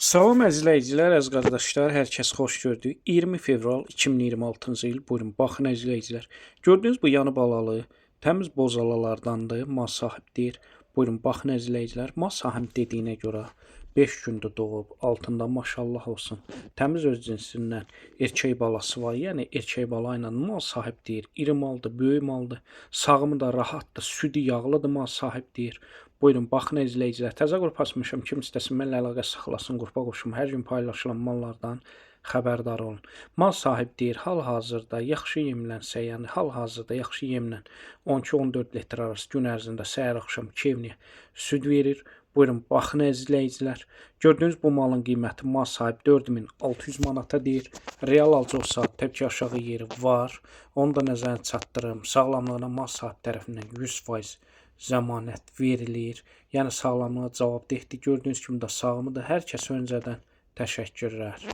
Salam əzizləyicilər, əziz qardaşlar, hər kəs xoş gördük. 20 fevral 2026-cı il. Buyurun, baxın əzizləyicilər. Gördüyünüz bu yanı balalı, təmiz bozalalardandır. Mal sahibdir. Buyurun, baxın əzizləyicilər. Mal sahib dediyinə görə 5 gündə doğub, altında maşallah olsun. Təmiz öz cinsindən erkək balası var. Yəni erkək bala ilə mal sahibdir. İri maldır, böyük maldır. Sağımı da rahatdır, südü yağlıdır mal sahibdir. Buyurun, baxın əzizləyicilər. Təzə qrup açmışam. Kim istəsin mənlə əlaqə saxlasın, qrupa qoşum. Hər gün paylaşılan mallardan xəbərdar olun. Mal sahibdir, hal-hazırda yaxşı yemlənsə, yəni hal-hazırda yaxşı yemlə 12-14 litr arası gün ərzində səhər-axşam 2 evniyə süd verir. Buyurun, baxın əzizləyicilər. Gördüyünüz bu malın qiyməti mal sahib 4600 manata deyir. Real alıcı olsa təbii ki, aşağı yeri var. Onu da nəzərə çatdırım. Sağlamlığına mal sahib tərəfindən 100% zəmanət verilir. Yəni sağlamlığa cavabdehdir. Gördüyünüz kimi də sağımıdır. Hər kəsə öncədən təşəkkürlər.